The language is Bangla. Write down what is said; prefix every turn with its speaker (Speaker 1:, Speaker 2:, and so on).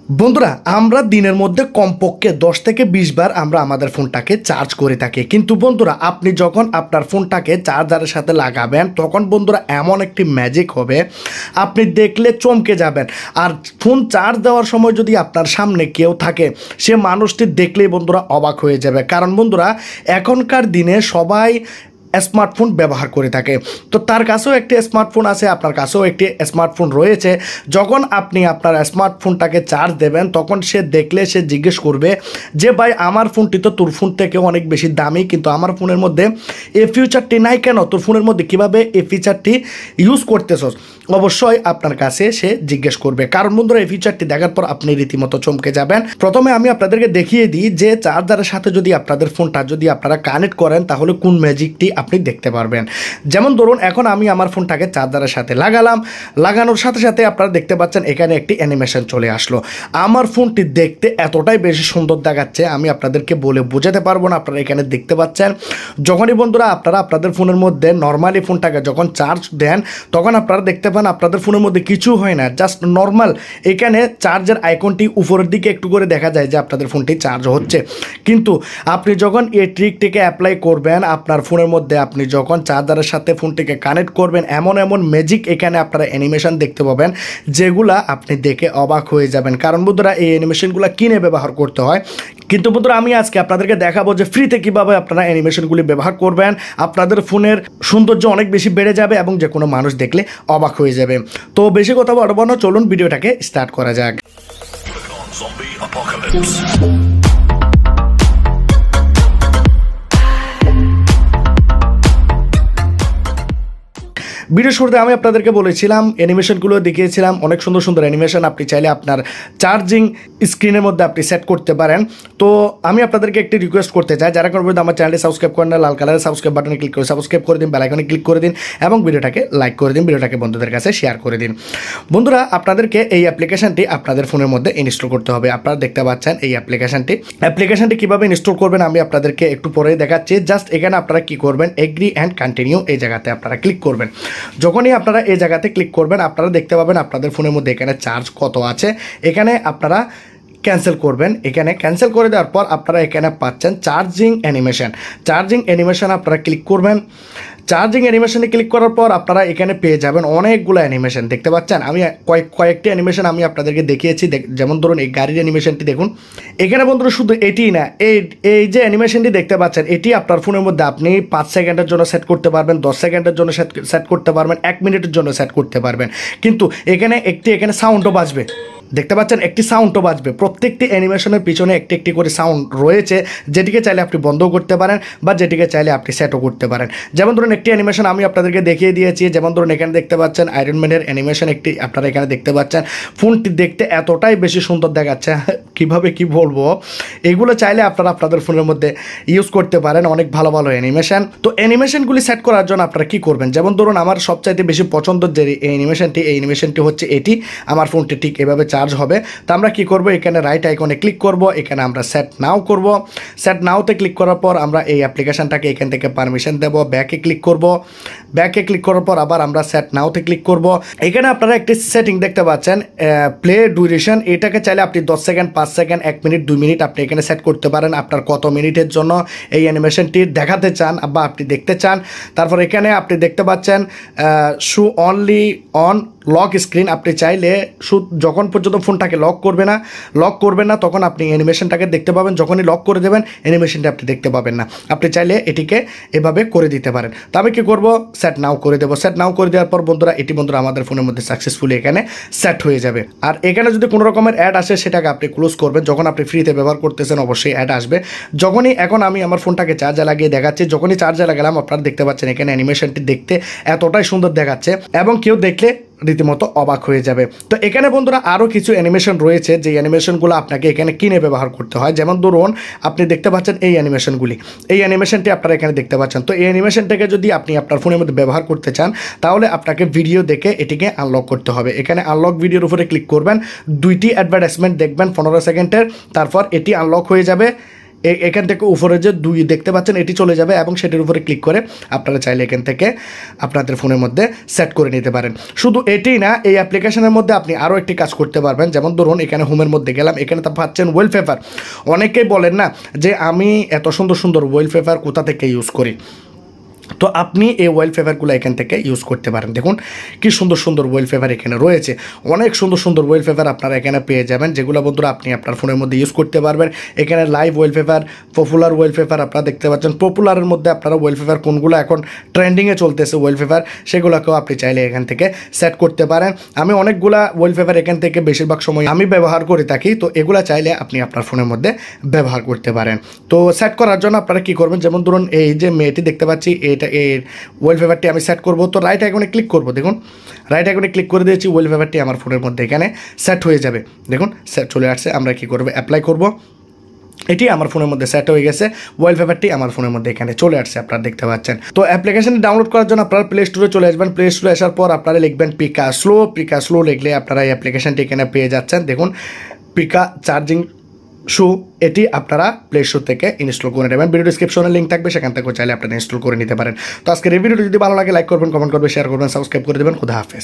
Speaker 1: বন্ধুরা আমরা দিনের মধ্যে কমপক্ষে 10 থেকে 20 বার আমরা আমাদের ফোনটাকে চার্জ করে থাকি। কিন্তু বন্ধুরা আপনি যখন আপনার ফোনটাকে চার্জারের সাথে লাগাবেন তখন বন্ধুরা এমন একটি ম্যাজিক হবে, আপনি দেখলে চমকে যাবেন। আর ফোন চার্জ দেওয়ার সময় যদি আপনার সামনে কেউ থাকে, সে মানুষটি দেখলেই বন্ধুরা অবাক হয়ে যাবে। কারণ বন্ধুরা এখনকার দিনে সবাই স্মার্টফোন ব্যবহার করে থাকে, তো তার কাছেও একটি স্মার্টফোন আছে, আপনার কাছেও একটি স্মার্টফোন রয়েছে। যখন আপনি আপনার স্মার্টফোনটাকে চার্জ দেবেন তখন সে দেখলে সে জিজ্ঞেস করবে যে ভাই আমার ফোনটি তো তোর ফোন থেকে অনেক বেশি দামি, কিন্তু আমার ফোনের মধ্যে এই ফিচারটি নাই কেন, তোর ফোনের মধ্যে কীভাবে এই ফিচারটি ইউজ করতেছস। অবশ্যই আপনার কাছে সে জিজ্ঞেস করবে, কারণ বন্ধুরা এই ফিচারটি দেখার পর আপনি রীতিমতো চমকে যাবেন। প্রথমে আমি আপনাদেরকে দেখিয়ে দিই যে চার্জারের সাথে যদি আপনাদের ফোনটা যদি আপনারা কানেক্ট করেন তাহলে কোন ম্যাজিকটি আপনি দেখতে পারবেন। যেমন ধরুন এখন আমি আমার ফোনটাকে চার্জারের সাথে লাগালাম, লাগানোর সাথে সাথে আপনারা দেখতে পাচ্ছেন এখানে একটি অ্যানিমেশন চলে আসলো। আমার ফোনটি দেখতে এতটাই বেশি সুন্দর দেখাচ্ছে আমি আপনাদেরকে বলে বোঝাতে পারবো না। আপনারা এখানে দেখতে পাচ্ছেন যখনই বন্ধুরা আপনারা আপনাদের ফোনের মধ্যে নর্মালি ফোনটাকে যখন চার্জ দেন তখন আপনারা দেখতে পান আপনাদের ফোনের মধ্যে কিছু হয় না, জাস্ট নর্মাল এখানে চার্জের আইকনটি উপরের দিকে একটু করে দেখা যায় যে আপনাদের ফোনটি চার্জ হচ্ছে। কিন্তু আপনি যখন এই ট্রিকটিকে অ্যাপ্লাই করবেন আপনার ফোনের মধ্যে, আপনি যখন চার্জারের সাথে ফোনটিকে কানেক্ট করবেন এমন এমন ম্যাজিক এখানে আপনারা অ্যানিমেশন দেখতে পাবেন যেগুলা আপনি দেখে অবাক হয়ে যাবেন। কারণ বন্ধুরা এই অ্যানিমেশনগুলো কিনে ব্যবহার করতে হয়, কিন্তু বন্ধুরা আমি আজকে আপনাদেরকে দেখাবো যে ফ্রিতে কীভাবে আপনারা অ্যানিমেশনগুলি ব্যবহার করবেন। আপনাদের ফোনের সৌন্দর্য অনেক বেশি বেড়ে যাবে এবং যে কোনো মানুষ দেখলে অবাক হয়ে যাবে। তো বেশি কথা বলবো না, চলুন ভিডিওটাকে স্টার্ট করা যাক। ভিডিও শুরুতে আমি আপনাদেরকে বলেছিলাম অ্যানিমেশনগুলো দেখিয়েছিলাম, অনেক সুন্দর সুন্দর অ্যানিমেশন আপনি চাইলে আপনার চার্জিং স্ক্রিনের মধ্যে আপনি সেট করতে পারেন। তো আমি আপনাদেরকে একটি রিকোয়েস্ট করতে চাই, যারা করবেন আমার চ্যানেলটি সাবস্ক্রাইব করেন না, লাল কালারের সাবস্ক্রাইব বাটনে ক্লিক করে সাবস্ক্রাইব করে দিন, বেল আইকনে ক্লিক করে দিন এবং ভিডিওটাকে লাইক করে দিন, ভিডিওটাকে বন্ধুদের কাছে শেয়ার করে দিন। বন্ধুরা আপনাদেরকে এই অ্যাপ্লিকেশনটি আপনাদের ফোনের মধ্যে ইনস্টল করতে হবে। আপনারা দেখতে পাচ্ছেন এই অ্যাপ্লিকেশনটি কীভাবে ইনস্টল করবেন আমি আপনাদেরকে একটু পরে দেখাচ্ছি। জাস্ট এখানে আপনারা কী করবেন, এগ্রি অ্যান্ড কন্টিনিউ এই জায়গাতে আপনারা ক্লিক করবেন। যখনই আপনারা এই জায়গাতে ক্লিক করবেন আপনারা দেখতে পাবেন আপনাদের ফোনের মধ্যে এখানে চার্জ কত আছে। এখানে আপনারা ক্যান্সেল করবেন, এখানে ক্যান্সেল করে দেওয়ার পর আপনারা এখানে পাচ্ছেন চার্জিং অ্যানিমেশন আপনারা ক্লিক করবেন। চার্জিং অ্যানিমেশনে ক্লিক করার পর আপনারা এখানে পেয়ে যাবেন অনেকগুলো অ্যানিমেশন দেখতে পাচ্ছেন। আমি কয়েকটি অ্যানিমেশন আমি আপনাদেরকে দেখিয়েছি, যেমন ধরুন এই গাড়ির অ্যানিমেশনটি দেখুন। এখানে বন্ধুরা শুধু এটিই না, এই যে অ্যানিমেশনটি দেখতে পাচ্ছেন এটি আপনার ফোনের মধ্যে আপনি 5 সেকেন্ডের জন্য সেট করতে পারবেন, 10 সেকেন্ডের জন্য সেট করতে পারবেন, 1 মিনিটের জন্য সেট করতে পারবেন। কিন্তু এখানে সাউন্ডও বাজবে, দেখতে পাচ্ছেন একটি সাউন্ডও বাজবে। প্রত্যেকটি অ্যানিমেশনের পিছনে একটি করে সাউন্ড রয়েছে, যেটিকে চাইলে আপনি বন্ধও করতে পারেন বা যেটিকে চাইলে আপনি সেটও করতে পারেন। যেমন ধরুন একটি অ্যানিমেশন আমি আপনাদেরকে দেখিয়ে দিয়েছি, যেমন ধরুন এখানে দেখতে পাচ্ছেন আয়রন ম্যানের অ্যানিমেশন একটি আপনারা এখানে দেখতে পাচ্ছেন। ফোনটি দেখতে এতটাই বেশি সুন্দর দেখাচ্ছে কিভাবে কি বলবো, এগুলো চাইলে আপনারা আপনাদের ফোনের মধ্যে ইউজ করতে পারেন, অনেক ভালো ভালো অ্যানিমেশন। তো অ্যানিমেশনগুলি সেট করার জন্য আপনারা কী করবেন, যেমন ধরুন আমার সবচাইতে বেশি পছন্দের যে এই অ্যানিমেশনটি হচ্ছে এটি। আমার ফোনটি ঠিক এভাবে চার্জ হবে। তো আমরা কি করব, এখানে রাইট আইকনে ক্লিক করব, এখানে আমরা সেট নাও করব। সেট নাওতে ক্লিক করার পর আমরা এই অ্যাপ্লিকেশনটাকে এখান থেকে পারমিশন দেব, ব্যাকে ক্লিক করব। ব্যাকে ক্লিক করার পর আবার আমরা সেট নাওতে ক্লিক করব। এখানে আপনারা একটি সেটিং দেখতে পাচ্ছেন প্লে ডিউরেশন, এটাকে চাইলে আপনি 10 সেকেন্ড, 5 সেকেন্ড, 1 মিনিট, 2 মিনিট আপনি এখানে সেট করতে পারেন আপনার কত মিনিটের জন্য এই অ্যানিমেশনটি দেখাতে চান বা আপনি দেখতে চান। তারপর এখানে আপনি দেখতে পাচ্ছেন show only on lock screen, আপনি চাইলে যখন পর্যন্ত ফোনটাকে লক করবেন না তখন আপনি অ্যানিমেশনটাকে দেখতে পাবেন, যখনই লক করে দেবেন অ্যানিমেশনটা আপনি দেখতে পাবেন না। আপনি চাইলে এটিকে এভাবে করে দিতে পারেন। তো আমি কী করবো, সেট নাও করে দেবো। সেট নাও করে দেওয়ার পর বন্ধুরা আমাদের ফোনের মধ্যে সাকসেসফুলি এখানে সেট হয়ে যাবে। আর এখানে যদি কোনো রকমের অ্যাড আসে সেটাকে আপনি ক্লোজ করবেন। যখন আপনি ফ্রিতে ব্যবহার করতেছেন অবশ্যই অ্যাড আসবে। যখনই এখন আমি আমার ফোনটাকে চার্জে লাগিয়ে দেখাচ্ছি, যখনই চার্জে লাগালাম আপনারা দেখতে পাচ্ছেন এখানে অ্যানিমেশনটি দেখতে এতটাই সুন্দর দেখাচ্ছে এবং কেউ দেখলে রীতিমতো অবাক হয়ে যাবে। তো এখানে বন্ধুরা আরও কিছু অ্যানিমেশন রয়েছে যে অ্যানিমেশনগুলো আপনাকে এখানে কিনে ব্যবহার করতে হয়। যেমন ধরুন আপনি দেখতে পাচ্ছেন এই অ্যানিমেশনটি আপনারা এখানে দেখতে পাচ্ছেন। তো এই অ্যানিমেশনটাকে যদি আপনি আপনার ফোনের মধ্যে ব্যবহার করতে চান তাহলে আপনাকে ভিডিও দেখে এটিকে আনলক করতে হবে। এখানে আনলক ভিডিওর উপরে ক্লিক করবেন, 2টি অ্যাডভার্টাইজমেন্ট দেখবেন 15 সেকেন্ডের, তারপর এটি আনলক হয়ে যাবে। এখান থেকে উপরে যে 2 দেখতে পাচ্ছেন এটি চলে যাবে এবং সেটির উপরে ক্লিক করে আপনারা চাইলে এখান থেকে আপনাদের ফোনের মধ্যে সেট করে নিতে পারেন। শুধু এটি না, এই অ্যাপ্লিকেশনের মধ্যে আপনি আরও একটি কাজ করতে পারবেন। যেমন ধরুন এখানে হোমের মধ্যে গেলাম, এখানে তো পাচ্ছেন ওয়ালপেপার। অনেকেই বলেন না যে আমি এত সুন্দর সুন্দর ওয়ালপেপার কোথা থেকে ইউজ করি, তো আপনি এই ওয়ালপেপারগুলো এখান থেকে ইউজ করতে পারেন। দেখুন কি সুন্দর সুন্দর ওয়ালপেপার এখানে রয়েছে, অনেক সুন্দর সুন্দর ওয়ালপেপার আপনারা এখানে পেয়ে যাবেন, যেগুলো বন্ধুরা আপনি আপনার ফোনের মধ্যে ইউজ করতে পারবেন। এখানে লাইভ ওয়ালপেপার, পপুলার ওয়ালপেপার আপনারা দেখতে পাচ্ছেন। পপুলারের মধ্যে আপনারা ওয়ালপেপার কোনগুলো এখন ট্রেন্ডিংয়ে চলতেছে ওয়ালপেপার, সেগুলোকেও আপনি চাইলে এখান থেকে সেট করতে পারেন। আমি অনেকগুলা ওয়ালপেপার এখান থেকে বেশিরভাগ সময় আমি ব্যবহার করে থাকি, তো এগুলো চাইলে আপনি আপনার ফোনের মধ্যে ব্যবহার করতে পারেন। তো সেট করার জন্য আপনারা কী করবেন, যেমন ধরুন এই যে মেয়েটি দেখতে পাচ্ছি, এর ওয়ালপেপারটি আমি সেট করব। তো রাইট আইকনে ক্লিক করব, দেখুন রাইট আইকনে ক্লিক করে দিয়েছি, ওয়ালপেপারটি আমার ফোনের মধ্যে এখানে সেট হয়ে যাবে। দেখুন সেট চলে আসছে। আমরা কি করব, অ্যাপ্লাই করব। এটি আমার ফোনের মধ্যে সেট হয়ে গেছে, ওয়ালপেপারটি আমার ফোনের মধ্যে এখানে চলে আসছে, আপনারা দেখতে পাচ্ছেন। তো অ্যাপ্লিকেশনটি ডাউনলোড করার জন্য আপনারা প্লে স্টোরে চলে আসবেন। প্লে স্টোরে আসার পর আপনারা লিখবেন পিকা স্লো লিখলে আপনারা এই অ্যাপ্লিকেশনটি এখানে পেয়ে যাচ্ছেন। দেখুন পিকা চার্জিং শু, এটি আপনারা প্লে স্টোর থেকে ইনস্টল করে নেবেন। ভিডিও ডিসক্রিপশনে লিঙ্ক থাকবে, সেখান থেকেও চাইলে আপনারা ইনস্টল করে নিতে পারেন। তো আজকের এই ভিডিওটি যদি ভালো লাগে লাইক করবেন, কমেন্ট করবেন, শেয়ার করবেন, সাবস্ক্রাইব করে দেবেন। খুদা হাফেজ।